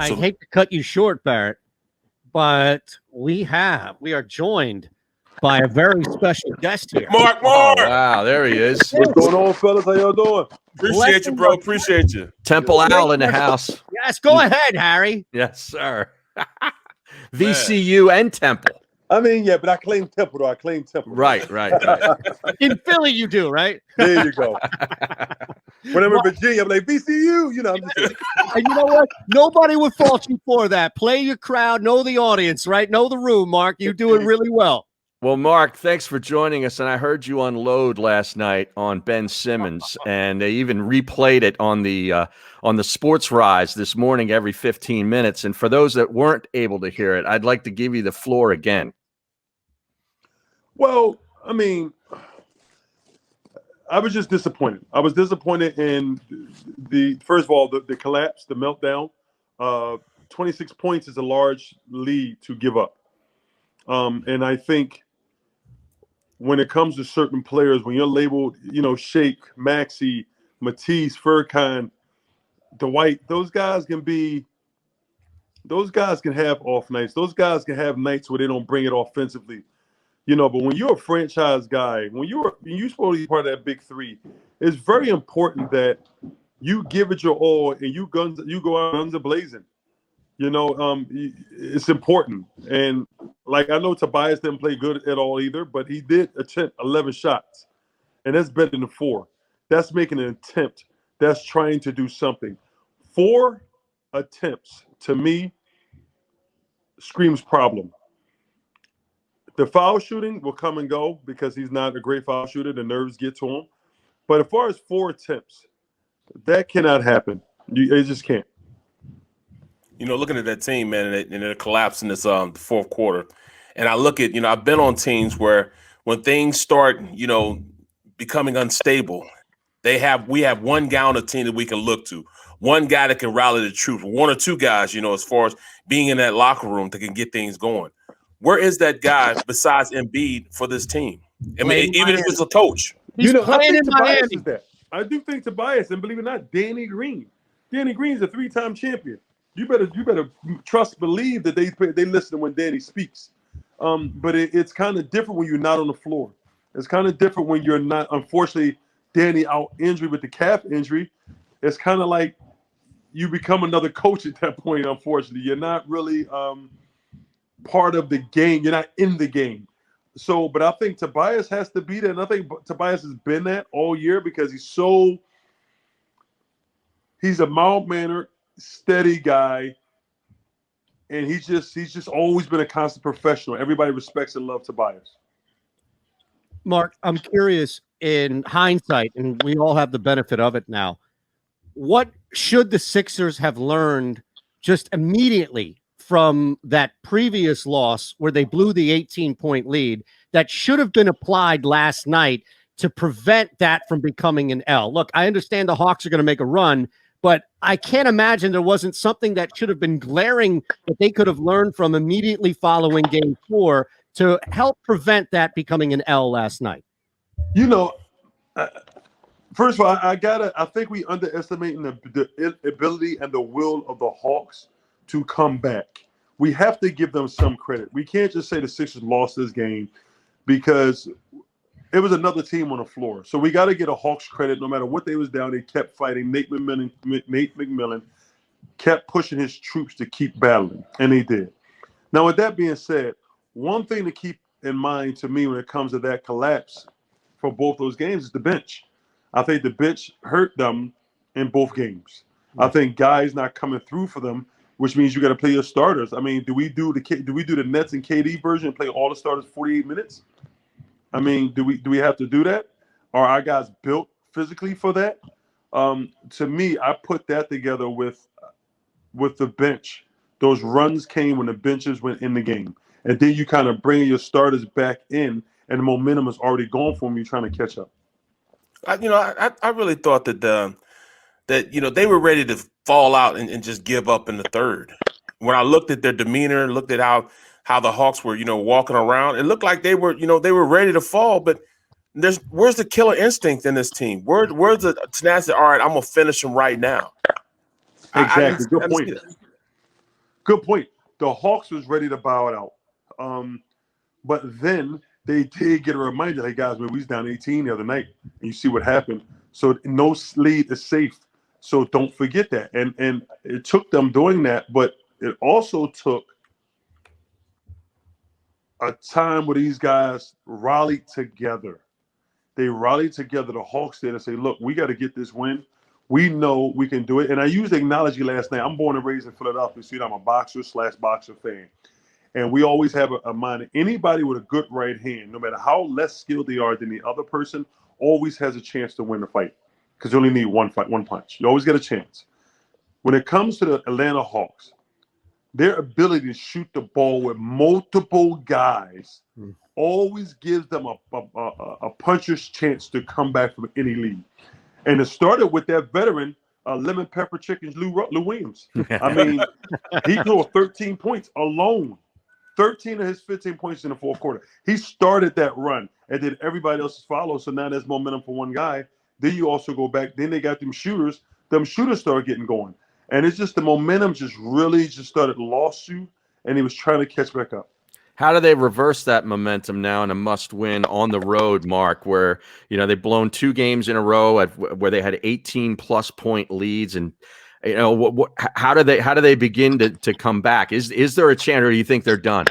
I hate to cut you short, Barrett, but we are joined by a very special guest here. Mark. Oh, wow, there he is. What's going on, fellas? How y'all doing? Appreciate you, bro. Appreciate you. Temple Owl in the house. Yes, go ahead, Harry. Yes, sir. VCU and Temple. I mean, yeah, but I claim Temple, though. I claim Temple. Right. In Philly, you do, right? There you go. When I'm in Virginia, I'm like, VCU. You know, I'm just And you know what? Nobody would fault you for that. Play your crowd, know the audience, right? Know the room, Mark. You're doing really well. Well, Mark, thanks for joining us. And I heard you unload last night on Ben Simmons, and they even replayed it on the Sports Rise this morning every 15 minutes. And for those that weren't able to hear it, I'd like to give you the floor again. Well, I mean, I was just disappointed. I was disappointed in first of all, the collapse, the meltdown. 26 points is a large lead to give up. And I think when it comes to certain players, when you're labeled, Shake, Maxey, Matisse, Furkan, Dwight, those guys can have off nights. Those guys can have nights where they don't bring it offensively. But when you're a franchise guy, when you're supposed to be part of that big three, it's very important that you give it your all and you go out guns blazing. It's important. And like, I know Tobias didn't play good at all either, but he did attempt 11 shots, and that's better than 4. That's making an attempt. That's trying to do something. 4 attempts to me screams problem. The foul shooting will come and go because he's not a great foul shooter. The nerves get to him. But as far as 4 attempts, that cannot happen. It just can't. Looking at that team, man, and it collapsed in this fourth quarter. And I look at, I've been on teams where when things start, becoming unstable, we have one guy on the team that we can look to, one guy that can rally the troops, 1 or 2 guys, as far as being in that locker room that can get things going. Where is that guy besides Embiid for this team? I mean, even if it's a coach. He's playing in Miami. I do think Tobias, and believe it or not, Danny Green. Danny Green's a 3-time champion. You better believe that they listen when Danny speaks. But it's kind of different when you're not on the floor. It's kind of different when you're not. Unfortunately, Danny out injury with the calf injury. It's kind of like you become another coach at that point. Unfortunately, you're not really part of the game. You're not in the game. So, but I think Tobias has to be there, and I think Tobias has been that all year because he's a mild-mannered, steady guy, and he's just always been a constant professional. Everybody respects and loves Tobias. Mark, I'm curious, in hindsight, and we all have the benefit of it now, what should the Sixers have learned just immediately from that previous loss where they blew the 18-point lead that should have been applied last night to prevent that from becoming an L? Look, I understand the Hawks are going to make a run, but I can't imagine there wasn't something that should have been glaring that they could have learned from immediately following Game 4 to help prevent that becoming an L last night. First of all, I think we underestimate the ability and the will of the Hawks to come back. We have to give them some credit. We can't just say the Sixers lost this game because it was another team on the floor. So we got to get a Hawks credit. No matter what they was down, they kept fighting. Nate McMillan kept pushing his troops to keep battling, and they did. Now, with that being said, one thing to keep in mind to me when it comes to that collapse for both those games is the bench. I think the bench hurt them in both games. I think guys not coming through for them, which means you got to play your starters. I mean, do we do the Nets and KD version and play all the starters 48 minutes? I mean, do we have to do that? Are our guys built physically for that? To me, I put that together with the bench. Those runs came when the benches went in the game, and then you kind of bring your starters back in, and the momentum is already gone for them. You're trying to catch up. I really thought that they were ready to fall out and just give up in the third. When I looked at their demeanor, looked at how the Hawks were, walking around, it looked like they were ready to fall. But where's the killer instinct in this team? Where's the tenacity? All right, I'm gonna finish them right now. Exactly. Good point. Good point. The Hawks was ready to bow it out. But then they did get a reminder, hey, guys, man, we was down 18 the other night, and you see what happened. So no lead is safe. So don't forget that. And it took them doing that, but it also took a time where these guys rallied together. They rallied together, the Hawks did, and say, look, we got to get this win. We know we can do it. And I used the analogy last night. I'm born and raised in Philadelphia, so I'm a boxer/boxer fan. And we always have a mind. Anybody with a good right hand, no matter how less skilled they are than the other person, always has a chance to win the fight because you only need one punch. You always get a chance. When it comes to the Atlanta Hawks, their ability to shoot the ball with multiple guys always gives them a puncher's chance to come back from any lead. And it started with that veteran, Lemon Pepper Chicken's Lou Williams. I mean, he scored 13 points alone. 13 of his 15 points in the fourth quarter. He started that run, and then everybody else followed. So now there's momentum for one guy. Then you also go back. Then they got them shooters. Them shooters started getting going. And it's just the momentum just really just started lost you, and he was trying to catch back up. How do they reverse that momentum now in a must-win on the road, Mark, where, you know, they've blown 2 games in a row where they had 18-plus point leads, and you know, how do they begin to come back? Is there a chance, or do you think they're done?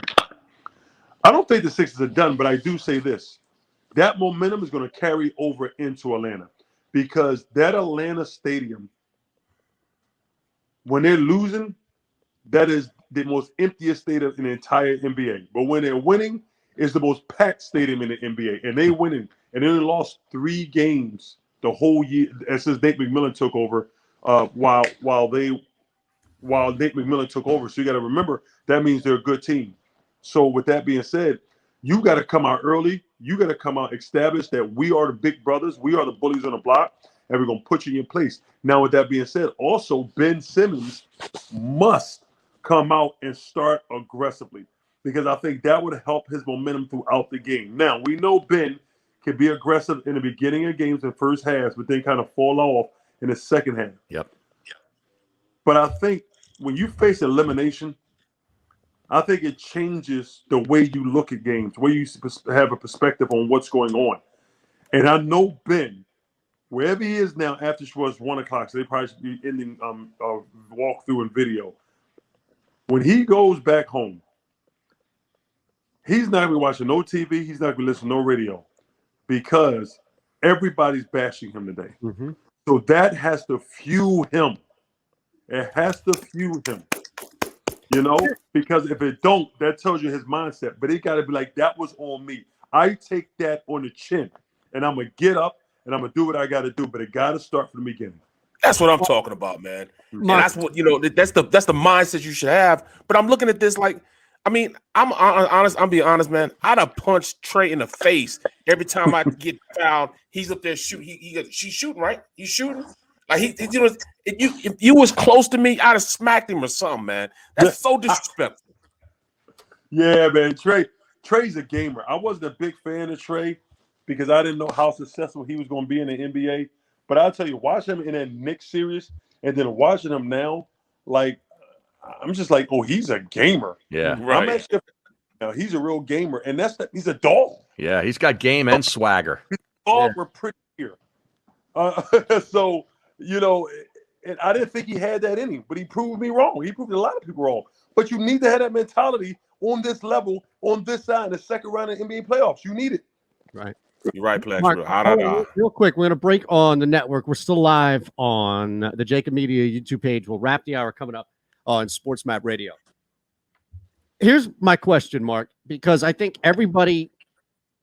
I don't think the Sixers are done, but I do say this: that momentum is going to carry over into Atlanta, because that Atlanta stadium, when they're losing, that is the most emptiest stadium in the entire NBA. But when they're winning, it's the most packed stadium in the NBA, and they winning, and they only lost 3 games the whole year since Nate McMillan took over. While Nate McMillan took over. So you got to remember, that means they're a good team. So with that being said, you got to come out early. You got to come out established that we are the big brothers. We are the bullies on the block, and we're going to put you in place. Now, with that being said, also Ben Simmons must come out and start aggressively, because I think that would help his momentum throughout the game. Now, we know Ben can be aggressive in the beginning of games in first halves, but then kind of fall off in the second half. Yep. But I think when you face elimination, I think it changes the way you look at games, the way you have a perspective on what's going on. And I know Ben, wherever he is now after it was 1 o'clock, so they probably should be ending walkthrough and video. When he goes back home, he's not going to be watching no TV. He's not going to listen to no radio, because everybody's bashing him today. Mm-hmm. So that has to fuel him. It has to fuel him, you know, because if it don't, that tells you his mindset. But it got to be like, that was on me. I take that on the chin, and I'm going to get up, and I'm going to do what I got to do. But it got to start from the beginning. That's what I'm talking about, man. And that's what, you know, that's the mindset you should have. But I'm looking at this like, I mean, I'm honest. I'm being honest, man. I'd have punched Trey in the face every time I get fouled. He's up there shooting. She's shooting, right? He's shooting. Like if you was close to me, I'd have smacked him or something, man. That's so disrespectful. Yeah, man. Trey's a gamer. I wasn't a big fan of Trey because I didn't know how successful he was going to be in the NBA. But I'll tell you, watching him in that Knicks series and then watching him now, like, I'm just like, oh, he's a gamer. Yeah, right. I'm actually, he's a real gamer, and he's a dog. Yeah, he's got game and swagger. Dog were pretty here. So, you know, and I didn't think he had that in him, but he proved me wrong. He proved a lot of people wrong. But you need to have that mentality on this level, on this side, in the second round of NBA playoffs. You need it. Right. You're right, Plex. Mark, real quick, we're going to break on the network. We're still live on the JAKIB Media YouTube page. We'll wrap the hour coming up on Sports Map Radio. Here's my question, Mark, because I think everybody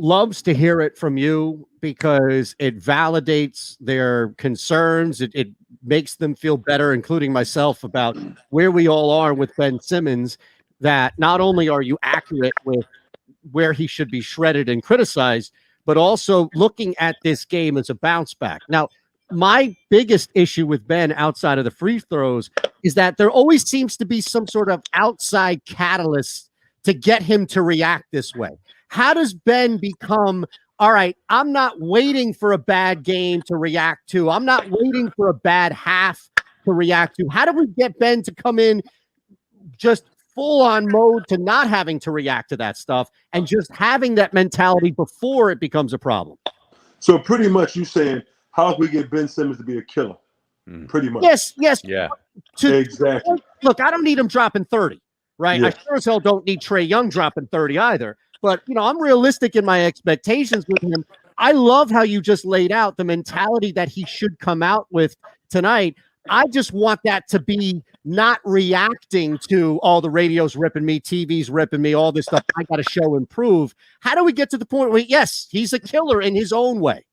loves to hear it from you because it validates their concerns. It makes them feel better, including myself, about where we all are with Ben Simmons, that not only are you accurate with where he should be shredded and criticized, but also looking at this game as a bounce back. Now, my biggest issue with Ben outside of the free throws is that there always seems to be some sort of outside catalyst to get him to react this way. How does Ben become, all right, I'm not waiting for a bad game to react to. I'm not waiting for a bad half to react to. How do we get Ben to come in just full on mode to not having to react to that stuff and just having that mentality before it becomes a problem. So pretty much you saying, how can we get Ben Simmons to be a killer? Pretty much. Yes. Yeah. Exactly. Look, I don't need him dropping 30, right? Yeah. I sure as hell don't need Trae Young dropping 30 either. But, I'm realistic in my expectations with him. I love how you just laid out the mentality that he should come out with tonight. I just want that to be not reacting to all the radios ripping me, TV's ripping me, all this stuff. I got to show and prove. How do we get to the point where, yes, he's a killer in his own way?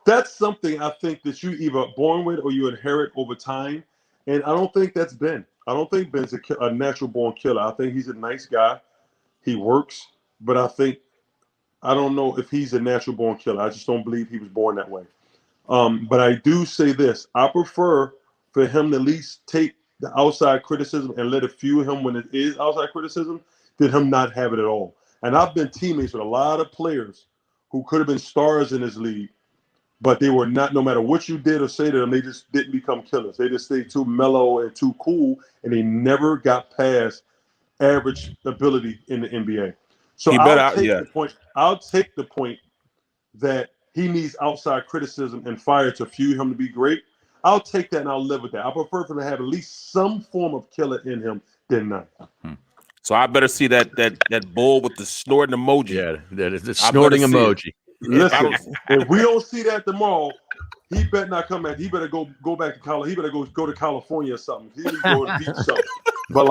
That's something I think that you either born with or you inherit over time. And I don't think that's Ben. I don't think Ben's a natural born killer. I think he's a nice guy. He works, but I don't know if he's a natural born killer. I just don't believe he was born that way. But I do say this. I prefer for him to at least take the outside criticism and let it fuel him when it is outside criticism than him not have it at all. And I've been teammates with a lot of players who could have been stars in this league, but they were not, no matter what you did or say to them, they just didn't become killers. They just stayed too mellow and too cool, and they never got past average ability in the NBA. So I'll take the point that he needs outside criticism and fire to fuel him to be great. I'll take that and I'll live with that. I prefer for him to have at least some form of killer in him than none. So I better see that bull with the snorting emoji. Yeah, that is the snorting emoji. Listen, if we don't see that tomorrow, he better not come back. He better go back to college. He better go to California or something. He needs to go and beat something. But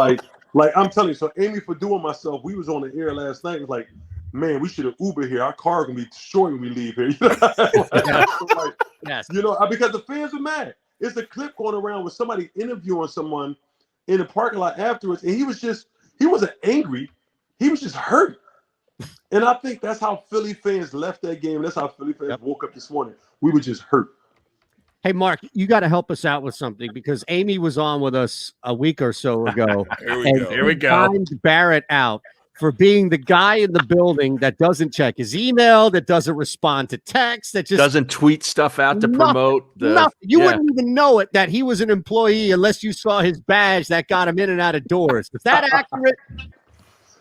like I'm telling you, so Amy, for doing myself, we was on the air last night. It was like, man, we should have Uber here. Our car gonna be destroyed when we leave here. Yes. Because the fans are mad. It's a clip going around with somebody interviewing someone in the parking lot afterwards, and he wasn't angry. He was just hurt. And I think that's how Philly fans left that game. That's how Philly fans woke up this morning. We were just hurt. Hey, Mark, you got to help us out with something because Amy was on with us a week or so ago. Here we go. Timed Barrett out for being the guy in the building that doesn't check his email, that doesn't respond to text, that just doesn't tweet stuff out to promote. Nothing. You wouldn't even know it that he was an employee unless you saw his badge that got him in and out of doors. Is that accurate?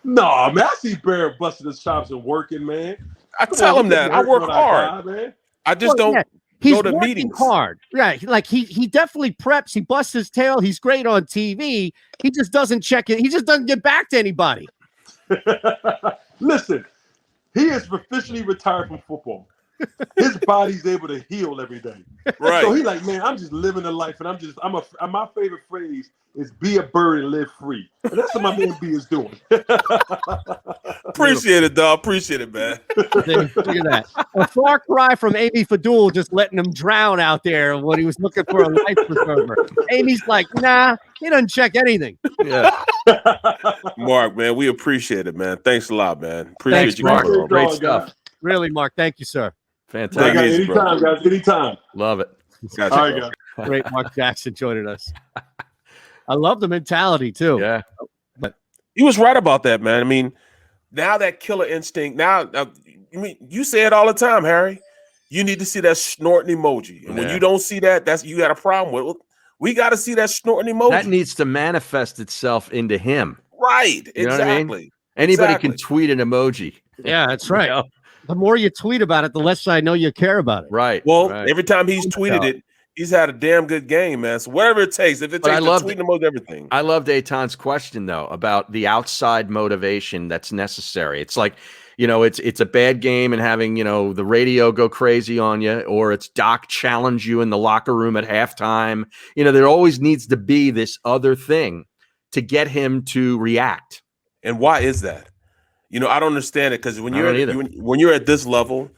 No, man, I see Barrett busting his chops and working, man. I tell him that. I work hard. Man. I just don't He's go to working meetings. hard. Yeah, like he definitely preps. He busts his tail. He's great on TV. He just doesn't check it. He just doesn't get back to anybody. Listen, he is officially retired from football. His body's able to heal every day. Right. So he's like, man, I'm just living the life, and my favorite phrase is be a bird and live free. And that's what my man B is doing. Appreciate it, dog. Appreciate it, man. Look at that. A far cry from Amy Fadul just letting him drown out there when he was looking for a life preserver. Amy's like, nah, he doesn't check anything. Yeah. Mark, man, we appreciate it, man. Thanks a lot, man. Appreciate Thanks, you, Mark. coming on. Great stuff. Really, Mark. Thank you, sir. Fantastic. Anytime, guys. Anytime. Love it. Gotcha, All right, bro. guys. Great Marc Jackson joining us. I love the mentality too. Yeah. But He was right about that, man. I mean, now that killer instinct, you say it all the time, Harry. You need to see that snorting emoji. And when you don't see that, you got a problem with it. We got to see that snorting emoji. That needs to manifest itself into him. Right. You know exactly. what I mean? Anybody can tweet an emoji. yeah, that's right. You know? The more you tweet about it, the less I know you care about it. Right. Well, right. every time he's tweeted it, he's had a damn good game, man. So whatever it takes, if it takes to tweet emoji, everything. I loved Eitan's question though about the outside motivation that's necessary. It's like, it's a bad game and having, the radio go crazy on you, or it's Doc challenge you in the locker room at halftime. There always needs to be this other thing to get him to react. And why is that? I don't understand it because when you're at this level,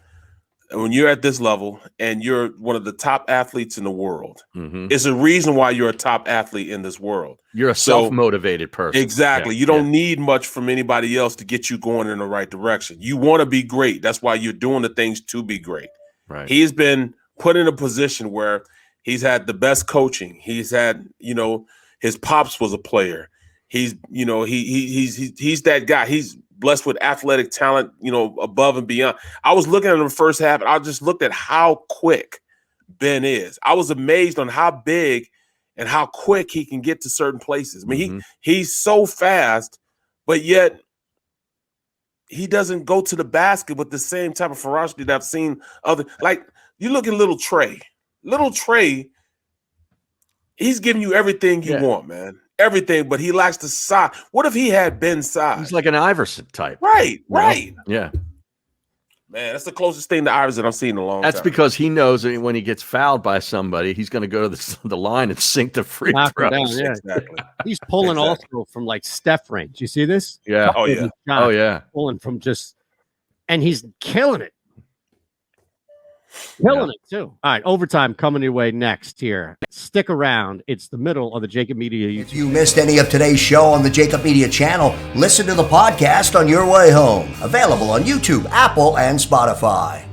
and you're one of the top athletes in the world, it's a reason why you're a top athlete in this world. You're a self-motivated person. Exactly. You don't need much from anybody else to get you going in the right direction. You want to be great. That's why you're doing the things to be great. Right. He's been put in a position where he's had the best coaching. He's had, his pops was a player. He's that guy. He's blessed with athletic talent, above and beyond. I was looking at him the first half, and I just looked at how quick Ben is. I was amazed on how big and how quick he can get to certain places. I mean, he's so fast, but yet he doesn't go to the basket with the same type of ferocity that I've seen other. Like, you look at little Trey. Little Trey, he's giving you everything you want, man. Everything, but he lacks the size. What if he had Ben's size? He's like an Iverson type. Right. Yeah. Man, that's the closest thing to Iverson I've seen in a long time. That's because he knows that when he gets fouled by somebody, he's going to go to the line and sink the free throws. Yeah. Exactly. He's pulling also from like Steph range. You see this? Yeah. Oh, yeah. Oh, yeah. Pulling from just, and he's killing it. Killing it too. All right, overtime coming your way next here. Stick around. It's the middle of the JAKIB Media YouTube. If you missed any of today's show on the JAKIB Media channel, listen to the podcast on your way home. Available on YouTube, Apple, and Spotify.